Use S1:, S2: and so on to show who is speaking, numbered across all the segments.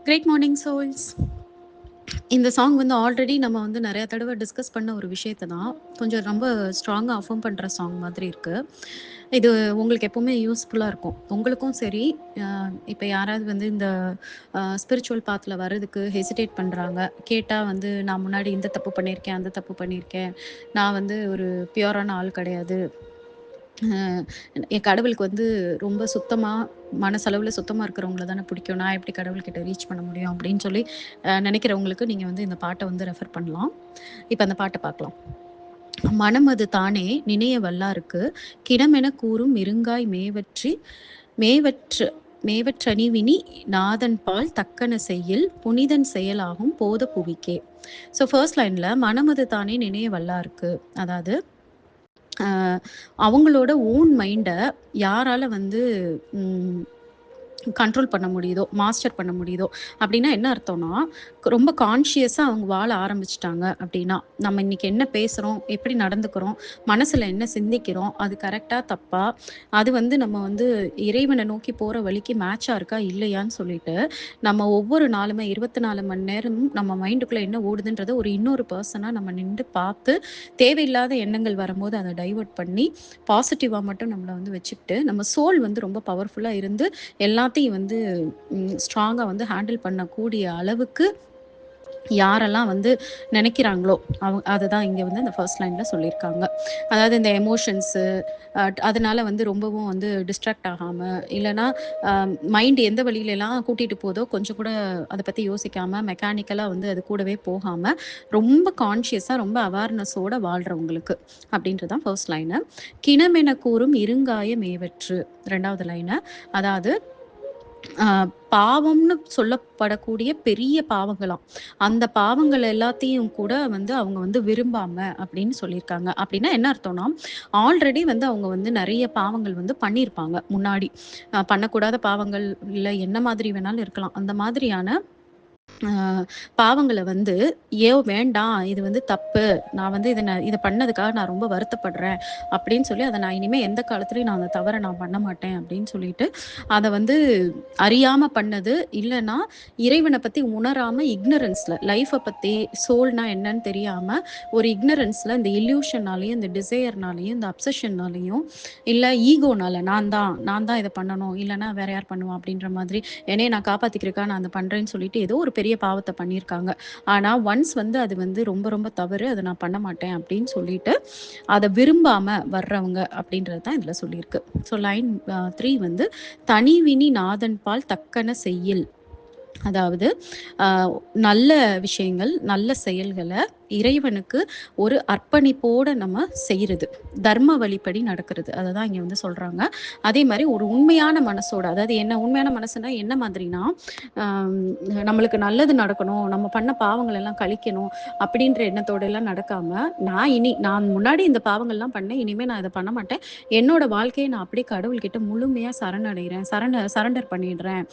S1: Great morning souls. இந்த song வந்து already நம்ம வந்து நிறைய தடவை டிஸ்கஸ் பண்ண ஒரு விஷயத்தை தான் கொஞ்சம் ரொம்ப ஸ்ட்ராங்காக அஃபர்ம் பண்ணுற சாங் மாதிரி இருக்குது. இது உங்களுக்கு எப்போவுமே யூஸ்ஃபுல்லாக இருக்கும். உங்களுக்கும் சரி, இப்போ யாராவது வந்து இந்த ஸ்பிரிச்சுவல் பாத்தில் வர்றதுக்கு ஹெசிடேட் பண்ணுறாங்க, கேட்டால் வந்து நான் முன்னாடி இந்த தப்பு பண்ணியிருக்கேன், அந்த தப்பு பண்ணியிருக்கேன், நான் வந்து ஒரு பியூரான ஆள் கிடையாது, என் கடவுளுக்கு வந்து ரொம்ப சுத்தமாக மனசளவில் சுத்தமாக இருக்கிறவங்கள தானே பிடிக்கும், நான் எப்படி கடவுள்கிட்ட ரீச் பண்ண முடியும் அப்படின்னு சொல்லி நினைக்கிறவங்களுக்கு நீங்கள் வந்து இந்த பாட்டை வந்து ரெஃபர் பண்ணலாம். இப்போ அந்த பாட்டை பார்க்கலாம். மனமது தானே நினைய வல்லாருக்கு கிடமென கூறும் இருங்காய் மேவற்றணிவினி நாதன் பால் தக்கன செய்யில் புனிதன் செயலாகும் போத புவிக்கே. ஸோ ஃபர்ஸ்ட் லைனில் மனமது தானே நினைய வல்லாருக்கு, அதாவது அவங்களோட ஓன் மைண்டை யாரால வந்து கண்ட்ரோல் பண்ண முடியுதோ, மாஸ்டர் பண்ண முடியுதோ அப்படின்னா என்ன அர்த்தம்னா, ரொம்ப கான்ஷியஸாக அவங்க வாழ ஆரம்பிச்சிட்டாங்க அப்படின்னா, நம்ம இன்னைக்கு என்ன பேசுகிறோம், எப்படி நடந்துக்கிறோம், மனசில் என்ன சிந்திக்கிறோம், அது கரெக்டாக தப்பா, அது வந்து நம்ம வந்து இறைவனை நோக்கி போகிற வழிக்கு மேட்சாக இருக்கா இல்லையான்னு சொல்லிட்டு நம்ம ஒவ்வொரு நாளுமே 24 மணி நேரமும் நம்ம மைண்டுக்குள்ளே என்ன ஓடுதுன்றதை ஒரு இன்னொரு பர்சனாக நம்ம நின்று பார்த்து, தேவையில்லாத எண்ணங்கள் வரும்போது அதை டைவர்ட் பண்ணி பாசிட்டிவாக மட்டும் நம்மளை வந்து வச்சுக்கிட்டு, நம்ம சோல் வந்து ரொம்ப பவர்ஃபுல்லாக இருந்து எல்லாத்தையும் வந்து ஸ்ட்ராங்காக வந்து ஹேண்டில் பண்ணக்கூடிய அளவுக்கு யாரெல்லாம் வந்து நினைக்கிறாங்களோ அதுதான் இங்கே வந்து இந்த ஃபர்ஸ்ட் லைனில் சொல்லியிருக்காங்க. அதாவது இந்த எமோஷன்ஸு அதனால வந்து ரொம்பவும் வந்து டிஸ்ட்ராக்ட் ஆகாமல், இல்லைனா மைண்ட் எந்த வழியிலலாம் கூட்டிகிட்டு போதோ கொஞ்சம் கூட அதை பற்றி யோசிக்காமல் மெக்கானிக்கலாக வந்து அது கூடவே போகாமல் ரொம்ப கான்ஷியஸாக ரொம்ப அவேர்னஸோடு வாழ்கிறவங்களுக்கு அப்படின்றது தான் ஃபர்ஸ்ட் லைனு. கிணமென கூறும் இருங்காய மேவற்று ரெண்டாவது லைனு, அதாவது பாவம்னு சொல்லப்படக்கூடிய பெரிய பாவங்களாம், அந்த பாவங்கள் எல்லாத்தையும் கூட வந்து அவங்க வந்து விரும்பாம அப்படின்னு சொல்லியிருக்காங்க. அப்படின்னா என்ன அர்த்தம்னா, ஆல்ரெடி வந்து அவங்க வந்து நிறைய பாவங்கள் வந்து பண்ணியிருப்பாங்க முன்னாடி. பண்ணக்கூடாத பாவங்கள் இல்லை என்ன மாதிரி வேணாலும் இருக்கலாம், அந்த மாதிரியான பாவங்களை வந்து வேண்டாம், இது வந்து தப்பு, நான் வந்து இதை பண்ணதுக்காக நான் ரொம்ப வருத்தப்படுறேன் அப்படின்னு சொல்லி அதை நான் இனிமேல் எந்த காலத்துலையும் நான் அந்த தவறை நான் பண்ண மாட்டேன் அப்படின்னு சொல்லிட்டு அதை வந்து அறியாமல் பண்ணது, இல்லைன்னா இறைவனை பற்றி உணராமல் இக்னரன்ஸில் லைஃப்பை பற்றி சோல்னா என்னன்னு தெரியாமல் ஒரு இக்னரன்ஸில் இந்த இல்யூஷன்னாலையும் இந்த டிசையர்னாலையும் இந்த அப்சஷன்னாலையும் இல்லை ஈகோனால நான் தான் இதை பண்ணணும், இல்லைன்னா வேற யார் பண்ணுவான் அப்படின்ற மாதிரி என்னையை நான் காப்பாற்றிக்கிறக்கா நான் அதை பண்ணுறேன்னு சொல்லிட்டு ஏதோ ஒரு பெரிய பாவத்தை பண்ணியிருக்காங்க. ஆனால் ஒன்ஸ் வந்து அது வந்து ரொம்ப ரொம்ப தவறு, அதை நான் பண்ண மாட்டேன் அப்படின்னு சொல்லிட்டு அதை விரும்பாம வர்றவங்க அப்படின்றது தான் இதில் சொல்லியிருக்கு. ஸோ லைன் 3 வந்து தனிவினி நாதன் பால் தக்கன செய்யில், அதாவது நல்ல விஷயங்கள் நல்ல செயல்களை இறைவனுக்கு ஒரு அர்ப்பணிப்போடு நம்ம செய்கிறது, தர்ம வழிப்படி நடக்கிறது, அதை தான் இங்கே வந்து சொல்கிறாங்க. அதே மாதிரி ஒரு உண்மையான மனசோட, அதாவது என்ன உண்மையான மனசுனா என்ன மாதிரினா, நம்மளுக்கு நல்லது நடக்கணும், நம்ம பண்ண பாவங்கள் எல்லாம் கழிக்கணும் அப்படின்ற எண்ணத்தோடு எல்லாம் நடக்காமல், நான் முன்னாடி இந்த பாவங்கள்லாம் பண்ணேன், இனிமேல் நான் இதை பண்ண மாட்டேன், என்னோட வாழ்க்கையை நான் அப்படியே கடவுள்கிட்ட முழுமையாக சரண்டர் பண்ணிடுறேன்,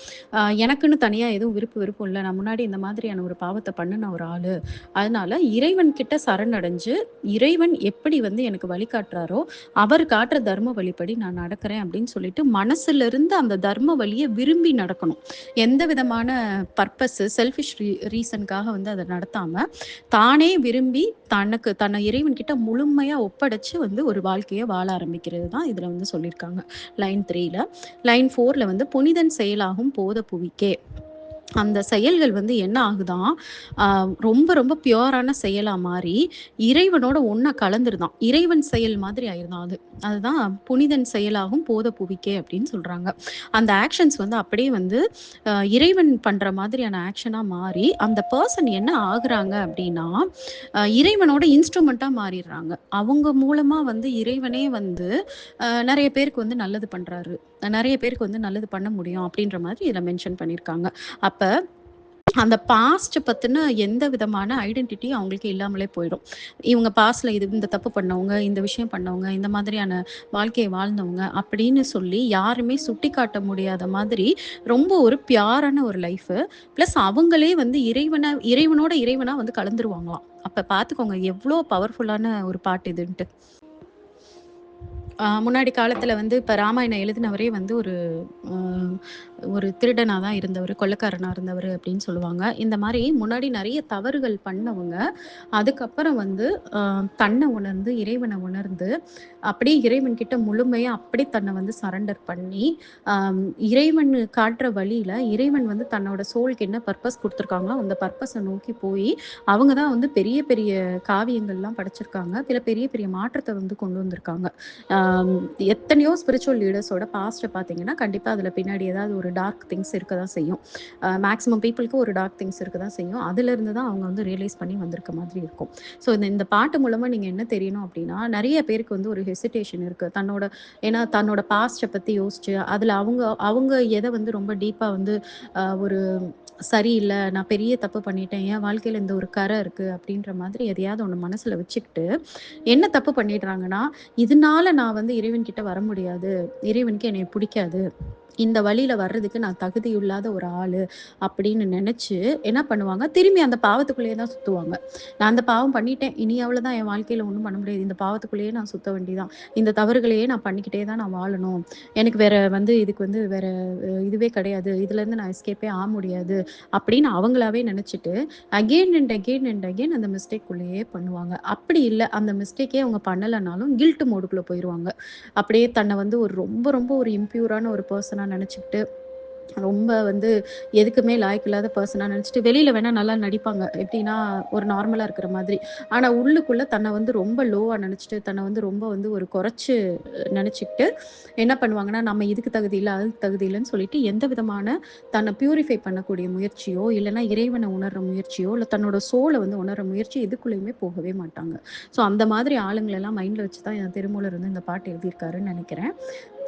S1: எனக்குன்னு தனியாக எதுவும் விருப்பம் இல்லை, நான் முன்னாடி இந்த மாதிரியான ஒரு பாவத்தை பண்ணின ஒரு ஆள், அதனால இறைவன் கிட்ட சரணடைஞ்சு இறைவன் எப்படி வந்து எனக்கு வழிகாட்டுறாரோ அவர் காட்டுற தர்ம வழிப்படி நான் நடக்கிறேன் அப்படின்னு சொல்லிட்டு மனசுல இருந்து அந்த தர்ம வழியை விரும்பி நடக்கணும். எந்த விதமான பர்பஸ் செல்ஃபிஷ் ரீசனுக்காக வந்து அதை நடத்தாம தானே விரும்பி தன்னை இறைவன் கிட்ட முழுமையா ஒப்படைச்சு வந்து ஒரு வாழ்க்கையை வாழ ஆரம்பிக்கிறது தான் இதுல வந்து சொல்லியிருக்காங்க லைன் 3ல. லைன் 4ல வந்து புனிதன் செயலாகும் போத புவிக்கே, அந்த செயல்கள் வந்து என்ன ஆகுதான், ரொம்ப ரொம்ப பியூரான செயலா மாறி இறைவனோட ஒன்றா கலந்துருதான், இறைவன் செயல் மாதிரி ஆயிருதான் அது. அதுதான் புனிதன் செயலாகும் போத புவிக்கே அப்படின்னு சொல்கிறாங்க. அந்த ஆக்ஷன்ஸ் வந்து அப்படியே வந்து இறைவன் பண்ணுற மாதிரியான ஆக்ஷனாக மாறி அந்த பர்சன் என்ன ஆகுறாங்க அப்படின்னா, இறைவனோட இன்ஸ்ட்ருமெண்ட்டாக மாறிடுறாங்க. அவங்க மூலமாக வந்து இறைவனே வந்து நிறைய பேருக்கு வந்து நல்லது பண்ணுறாரு, நிறைய பேருக்கு வந்து நல்லது பண்ண முடியும் அப்படின்ற மாதிரி இதில் மென்ஷன் பண்ணியிருக்காங்க. அப்போ அந்த பாஸ்ட் பற்றின எந்த விதமான ஐடென்டிட்டியும் அவங்களுக்கு இல்லாமலே போயிடும். இவங்க பாஸ்டில் இந்த தப்பு பண்ணவங்க, இந்த விஷயம் பண்ணவங்க, இந்த மாதிரியான வாழ்க்கையை வாழ்ந்தவங்க அப்படின்னு சொல்லி யாருமே சுட்டி காட்ட முடியாத மாதிரி ரொம்ப ஒரு பியூரான ஒரு லைஃபு. ப்ளஸ் அவங்களே வந்து இறைவனோட இறைவனாக வந்து கலந்துருவாங்களாம். அப்போ பார்த்துக்கோங்க எவ்வளோ பவர்ஃபுல்லான ஒரு பாட்டு இதுன்ட்டு. முன்னாடி காலத்துல வந்து இப்ப ராமாயணம் எழுதினவரே வந்து அ ஒரு திருடனா தான் இருந்தவரு, கொள்ளைக்காரனா இருந்தவரு அப்படின்னு சொல்லுவாங்க. இந்த மாரி முன்னாடி நெறைய தவறுகள் பண்ணவங்க, அதுக்கப்புறம் வந்து அ தன்ன உணர்ந்து, இறைவன உணர்ந்து, அப்படியே இறைவன் கிட்ட முழுமையா அப்படியே தன்ன வந்து சரண்டர் பண்ணி, அம் இறைவன் காட்டுற வழியில, இறைவன் வந்து தன்னோட சோல்க்கு என்ன பர்ப்பஸ் குடுத்துருக்காங்களோ, அந்த பர்ப்பஸ நோக்கி போயி, அவங்க தான் வந்து பெரிய பெரிய காவியங்கள்லாம் படைச்சிருக்காங்க. பெரிய பெரிய மாற்றத்த வந்து கொண்டு வந்திருக்காங்க. ஆம், எத்தனையோ ஸ்பிரிச்சுவல் லீடர்ஸோட பாஸ்ட்டை பார்த்தீங்கன்னா கண்டிப்பாக அதில் பின்னாடி ஏதாவது ஒரு டார்க் திங்ஸ் இருக்க தான் செய்யும். மேக்ஸிமம் பீப்புளுக்கு ஒரு டார்க் திங்ஸ் இருக்க தான் செய்யும். அதிலிருந்து தான் அவங்க வந்து ரியலைஸ் பண்ணி வந்திருக்க மாதிரி இருக்கும். ஸோ இந்த இந்த பாட்டு மூலமாக நீங்கள் என்ன தெரியணும் அப்படின்னா நிறைய பேருக்கு வந்து ஒரு ஹெசிடேஷன் இருக்குது தன்னோட, ஏன்னா தன்னோட பாஸ்ட்டை பற்றி யோசிச்சு அதில் அவங்க அவங்க எதை வந்து ரொம்ப டீப்பாக வந்து ஒரு சரியில்ல, நான் பெரிய தப்பு பண்ணிட்டேன், என் வாழ்க்கையில இந்த ஒரு கரை இருக்கு அப்படின்ற மாதிரி எதையாவது ஒண்ணு மனசுல வச்சுக்கிட்டு, என்ன தப்பு பண்ணிடுறாங்கன்னா, இதனால நான் வந்து இறைவன் கிட்ட வர முடியாது. இறைவனுக்கு என்னைய புடிக்காது. இந்த வழியில வர்றதுக்கு நான் தகுதியில்லாத ஒரு ஆளு அப்படின்னு நெனச்சு என்ன பண்ணுவாங்க, திரும்பி அந்த பாவத்துக்குள்ளேயே தான் சுத்துவாங்க. நான் அந்த பாவம் பண்ணிட்டேன். இனி அவ்வளோதான் என் வாழ்க்கையில ஒண்ணும் பண்ண முடியாது. இந்த பாவத்துக்குள்ளேயே நான் சுத்த வேண்டியதான். இந்த தவறுகளையே நான் பண்ணிக்கிட்டே தான் நான் வாழணும். எனக்கு வேற வந்து இதுக்கு வந்து வேற இதுவே கிடையாது. இதுலேருந்து நான் எஸ்கேப்பே முடியாது. அப்படின்னு அவங்களாவே நெனச்சுட்டு, again and again and again அந்த மிஸ்டேக்குள்ளேயே பண்ணுவாங்க. அப்படி இல்ல, அந்த மிஸ்டேக்கே அவங்க பண்ணலனாலும் கில்ட் மோடுக்குள்ள போயிருவாங்க. அப்படியே தன்னை வந்து ஒரு ரொம்ப ரொம்ப ஒரு இம்பியூரான ஒரு பெர்சனா நெனச்சுக்கிட்டு, ரொம்ப வந்து எதுக்குமே லாயக்கு இல்லாத பெர்சனா நெனச்சுட்டு, வெளியில வேணா நல்லா நடிப்பாங்க. எப்படின்னா, ஒரு நார்மலா இருக்கிற மாதிரி. ஆனா உள்ளுக்குள்ள தன்னை வந்து ரொம்ப லோவா நெனச்சுட்டு, தன்னை வந்து ரொம்ப வந்து ஒரு குறைச்சு நெனச்சுக்கிட்டு, என்ன பண்ணுவாங்கன்னா, நம்ம இதுக்கு தகுதி இல்ல, அதுக்கு தகுதி இல்லன்னு சொல்லிட்டு, எந்த விதமான தன்னை பியூரிஃபை பண்ணக்கூடிய முயற்சியோ, இல்லன்னா இறைவன உணர்ற முயற்சியோ, இல்ல தன்னோட சோல வந்து உணர்ற முயற்சி எதுக்குள்ளயுமே போகவே மாட்டாங்க. ஸோ அந்த மாதிரி ஆளுங்களெல்லாம் மைண்ட்ல வச்சு தான் திருமூலர் வந்து இந்த பாட்டு எழுதியிருக்காருன்னு நெனைக்கிறேன்.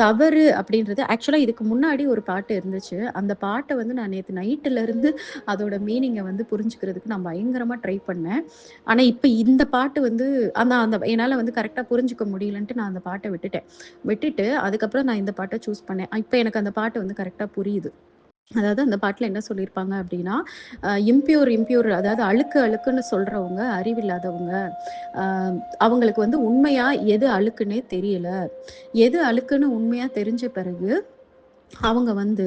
S1: தவறு அப்படின்றது ஆக்சுவலா இதுக்கு முன்னாடி ஒரு பாட்டு இருந்துச்சு. அந்த பாட்ட வந்து நான் நேத்து நைட்டுலருந்து அதோட மீனிங்க வந்து புரிஞ்சுக்கிறதுக்கு நான் பயங்கரமா ட்ரை பண்ணேன். ஆனா, இப்ப இந்த பாட்டு வந்து அந்த என்னால வந்து கரெக்ட்டா புரிஞ்சுக்க முடியலன்ட்டு நான் அந்த பாட்ட விட்டுட்டேன். விட்டுட்டு அதுக்கப்புறம் நான் இந்த பாட்ட சூஸ் பண்ணேன். இப்ப எனக்கு அந்த பாட்டு வந்து கரெக்ட்டா புரியுது. அதாவது அந்த பாட்டுல என்ன சொல்லியிருப்பாங்க அப்படின்னா, இம்பியூர் அதாவது அழுக்குன்னு சொல்றவங்க அறிவில்லாதவங்க. அ அவங்களுக்கு வந்து உண்மையா எது அழுக்குன்னே தெரியல. எது அழுக்குன்னு உண்மையா தெரிஞ்ச பிறகு அவங்க வந்து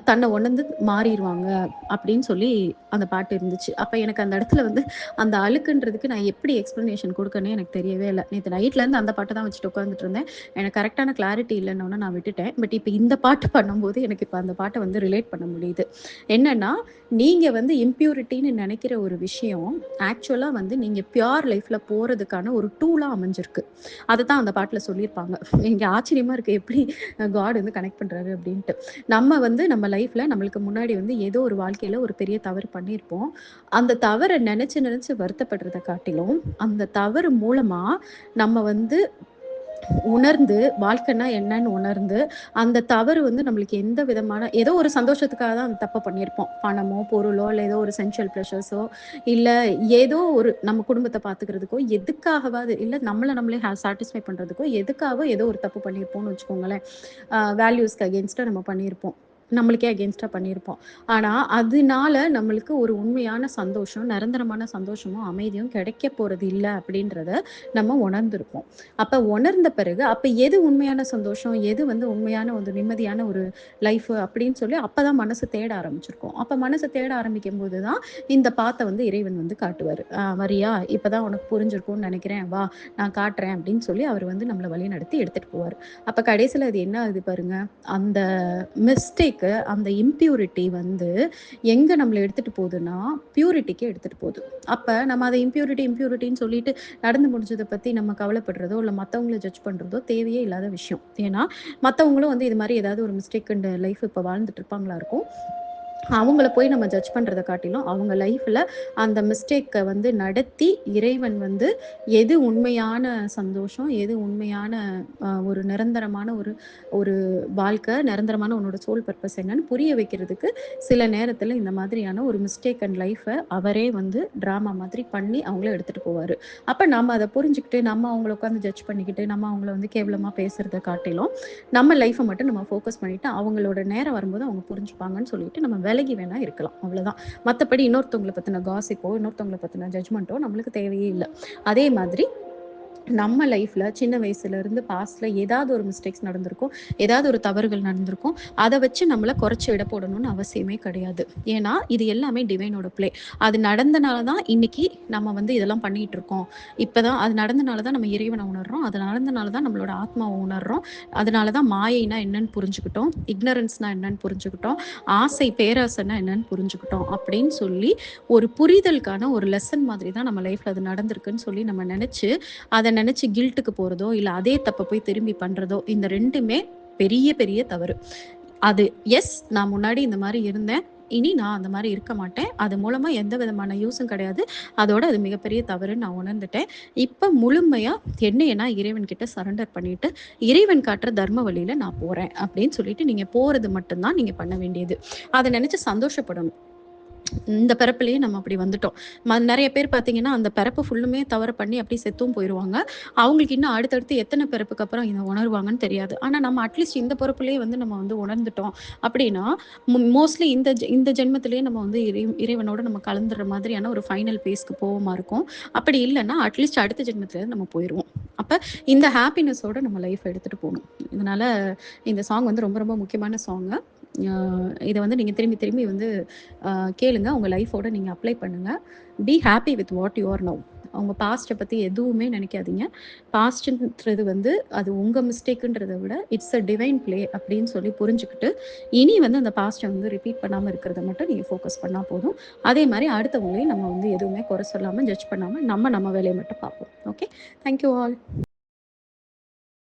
S1: தன்னை உணர்ந்து மாறிருவாங்க அப்படின்னு சொல்லி அந்த பாட்டு இருந்துச்சு. அப்ப எனக்கு அந்த இடத்துல வந்து அந்த அழுக்குன்றதுக்கு நான் எப்படி எக்ஸ்ப்ளனேஷன் குடுக்கன்னே எனக்கு தெரியவே இல்ல. நேத்து நைட்லேருந்து அந்த பாட்ட தான் வச்சுட்டு உட்காந்துட்டு இருந்தேன். எனக்கு கரெக்ட்டான கிளாரிட்டி இல்லன்னோன நான் விட்டுட்டேன். பட் இப்ப இந்த பாட்டு பண்ணும்போது எனக்கு இப்ப அந்த பாட்ட வந்து ரிலேட் பண்ண முடியுது. என்னன்னா, நீங்க வந்து இம்பியூரிட்டின்னு நெனைக்கிற ஒரு விஷயம், ஆக்சுவலா வந்து நீங்க பியூர் லைஃப்ல போறதுக்கான ஒரு டூலா அமைஞ்சிருக்கு. அதத்தான் அந்த பாட்டுல சொல்லியிருப்பாங்க. எனக்கு ஆச்சரியமா இருக்கு. எப்படி காட் வந்து கனெக்ட் பண்றாரு அப்படின்ட்டு. நம்ம வந்து நம்ம லைஃப்ல நம்மளுக்கு முன்னாடி வந்து ஏதோ ஒரு வாழ்க்கையில ஒரு பெரிய தவறு பண்ணியிருப்போம். அந்த தவற நெனச்சு நெனச்சு வருத்தப்படுறத காட்டிலும், அந்த தவறு மூலமா நம்ம வந்து உணர்ந்து, வாழ்க்கைன்னா என்னன்னு உணர்ந்து, அந்த தவறு வந்து நம்மளுக்கு எந்த விதமான ஏதோ ஒரு சந்தோஷத்துக்காக தான் அந்த தப்ப பண்ணியிருப்போம். பணமோ, பொருளோ, இல்ல ஏதோ ஒரு சென்சுவல் ப்ளஷர்ஸோ, இல்ல ஏதோ ஒரு நம்ம குடும்பத்த பார்த்துக்கிறதுக்கோ, எதுக்காகவாது இல்ல நம்மள நம்மளே சாட்டிஸ்ஃபை பண்றதுக்கோ, எதுக்காகவோ ஏதோ ஒரு தப்பு பண்ணியிருப்போம்னு வச்சுக்கோங்களேன். வேல்யூஸ்க்கு அகெயின்ஸ்டா நம்ம பண்ணியிருப்போம். நம்மளுக்கே அகெயின்ஸ்டா பண்ணியிருப்போம். ஆனா, அதனால நம்மளுக்கு ஒரு உண்மையான சந்தோஷம், நிரந்தரமான சந்தோஷமும், அமைதியும் கிடைக்க போறது இல்ல அப்படின்றத நம்ம உணர்ந்திருப்போம். அப்ப உணர்ந்த பிறகு, அப்ப எது உண்மையான சந்தோஷம், எது வந்து உண்மையான ஒரு நிம்மதியான ஒரு லைஃப் அப்படின்னு சொல்லி அப்பதான் மனசு தேட ஆரம்பிச்சிருக்கும். அப்ப மனசு தேட ஆரம்பிக்கும்போது தான் இந்த பாத்த வந்து இறைவன் வந்து காட்டுவாரு. வரியா? இப்பதான் உனக்கு புரிஞ்சிருக்கும்னு நெனைக்கிறேன். வா! நான் காட்டுறேன் அப்படின்னு சொல்லி அவர் வந்து நம்மள வழிநடத்தி எடுத்துட்டு போவாரு. அப்ப கடைசியில அது என்ன ஆகுது பாருங்க. அந்த மிஸ்டேக்கு, அந்த இம்பியூரிட்டி வந்து எங்க நம்மள எடுத்துட்டு போதுன்னா, பியூரிட்டிக்கு எடுத்துட்டு போது. அப்ப நம்ம அத இம்பியூரிட்டின்னு சொல்லிட்டு நடந்து முடிஞ்சத பத்தி நம்ம கவலைப்படுறதோ, இல்ல மத்தவங்கள ஜட்ஜ் பண்றதோ தேவையே இல்லாத விஷயம். ஏன்னா, மத்தவங்களும் வந்து இது மாரி ஏதாவது ஒரு மிஸ்டேக் இந்த லைஃப் இப்ப வாழ்ந்துட்டு இருப்பாங்களா இருக்கும். அவங்கள போய் நம்ம ஜட்ஜ் பண்றத காட்டிலும், அவங்க லைஃப்ல அந்த மிஸ்டேக்க வந்து நடத்தி, இறைவன் வந்து எது உண்மையான சந்தோஷம், எது உண்மையான ஒரு நிரந்தரமான ஒரு ஒரு வாழ்க்கை, நிரந்தரமான உன்னோட சோல் பர்ப்பஸ் என்னன்னு புரிய வைக்கிறதுக்கு, சில நேரத்தில இந்த மாதிரியான ஒரு மிஸ்டேக் அண்ட் லைஃப அவரே வந்து டிராமா மாதிரி பண்ணி அவங்கள எடுத்துட்டு போவாரு. அப்ப நம்ம அத புரிஞ்சுகிட்டு, நம்ம அவங்கள உட்கார்ந்து ஜட்ஜ் பண்ணிக்கிட்டு, நம்ம அவங்கள வந்து கேவலமா பேசுறத காட்டிலும், நம்ம லைஃப மட்டும் நம்ம ஃபோக்கஸ் பண்ணிட்டு, அவங்களோட நேரம் வரும்போது அவங்க புரிஞ்சுப்பாங்கன்னு சொல்லிட்டு, நம்ம விலகி வேணா இருக்கலாம். அவ்வளோதான். மத்தபடி இன்னொருத்தவங்கள பத்தின காசிப்போ, இன்னொருத்தவங்கள பத்தின ஜட்ஜ்மென்ட்டோ நம்மளுக்கு தேவையே இல்ல. அதே மாதிரி நம்ம லைஃப்ல சின்ன வயசுல இருந்து பாஸ்ட்ல ஏதாவது ஒரு மிஸ்டேக்ஸ் நடந்திருக்கும், ஏதாவது ஒரு தவறுகள் நடந்திருக்கும். அத வச்சு நம்மள குறைச்சு எடை போடணும்னு அவசியமே கிடையாது. ஏன்னா, இது எல்லாமே டிவைனோட ப்ளே. அது நடந்தனால தான் இன்னைக்கு நம்ம வந்து இதெல்லாம் பண்ணிட்டு இருக்கோம். இப்பதான் அது நடந்தனால தான் நம்ம இறைவன உணர்றோம். அது நடந்தனால தான் நம்மளோட ஆத்மாவ உணர்றோம். அதனால தான் மாயைனா என்னன்னு புரிஞ்சுக்கிட்டோம். இக்னரன்ஸ்னா என்னன்னு புரிஞ்சுக்கிட்டோம். ஆசை, பேராசைன்னா என்னன்னு புரிஞ்சுக்கிட்டோம். அப்படின்னு சொல்லி ஒரு புரிதலுக்கான ஒரு லெசன் மாதிரி தான் நம்ம லைஃப்ல அது நடந்திருக்குன்னு சொல்லி நம்ம நெனச்சு அத நெனச்சு கில்ட்டுக்கு போறதோ, இல்ல அதே தப்ப போய் திரும்பி பண்றதோ, இந்த 2மே பெரிய, பெரிய தவறு. அது நான் முன்னாடி இந்த மாரி இருந்தேன். இனி நான் அந்த மாரி இருக்க மாட்டேன். அது மூலமா எந்த விதமான யூஸும் கிடையாது. அதோட அது மிகப்பெரிய தவறுன்னு நான் உணர்ந்துட்டேன். இப்ப முழுமையா என்னைய நான் இறைவன் கிட்ட சரண்டர் பண்ணிட்டு, இறைவன் காட்டுற தர்ம வழியில நான் போறேன். அப்படின்னு சொல்லிட்டு நீங்க போறது மட்டும் தான் நீங்க பண்ண வேண்டியது. அத நெனச்சு சந்தோஷப்படணும். இந்த பிறப்பிலேயே நம்ம அப்படி வந்துட்டோம். நெறைய பேர் பார்த்தீங்கன்னா, அந்த பிறப்பு ஃபுல்லுமே தவறு பண்ணி அப்படியே செத்தும் போயிருவாங்க. அவங்களுக்கு இன்னும் அடுத்தடுத்து எத்தன பிறப்புக்கு அப்புறம் இத உணருவாங்கன்னு தெரியாது. ஆனா நம்ம அட்லீஸ்ட் இந்த பொறுப்புலயே வந்து நம்ம வந்து உணர்ந்துட்டோம் அப்படின்னா, மோஸ்ட்லி இந்த ஜென்மத்திலேயே நம்ம வந்து இறைவனோட நம்ம கலந்துற மாதிரியான ஒரு ஃபைனல் பேஸ்க்கு போவோமா இருக்கும். அப்படி இல்லன்னா, அட்லீஸ்ட் அடுத்த ஜென்மத்திலயாவது நம்ம போயிருவோம். அப்ப இந்த ஹாப்பினஸோட நம்ம லைஃப் எடுத்துட்டு போணும். இதனால இந்த சாங் வந்து ரொம்ப ரொம்ப முக்கியமான சாங்கு. அ இத வந்து நீங்க திரும்பி திரும்பி வந்து கேளுங்க. உங்க லைஃபோட நீங்க அப்ளை பண்ணுங்க. Be happy with what you are now. உங்க பாஸ்ட்ட பத்தி எதுவுமே நெனைக்காதீங்க. பாஸ்ட்ன்றது வந்து அது உங்க மிஸ்டேக்குன்றத விட இட்ஸ் அ டிவைன் ப்ளே அப்படின்னு சொல்லி புரிஞ்சுக்கிட்டு, இனி வந்து அந்த பாஸ்ட்ட வந்து ரிப்பீட் பண்ணாம இருக்கிறத மட்டும் நீங்க ஃபோக்கஸ் பண்ணா போதும். அதே மாரி அடுத்தவங்களையும் நம்ம வந்து எதுவுமே குறை சொல்லாம, ஜட்ஜ் பண்ணாம நம்ம வேலைய மட்டும் பார்ப்போம். ஓகே. Thank you all.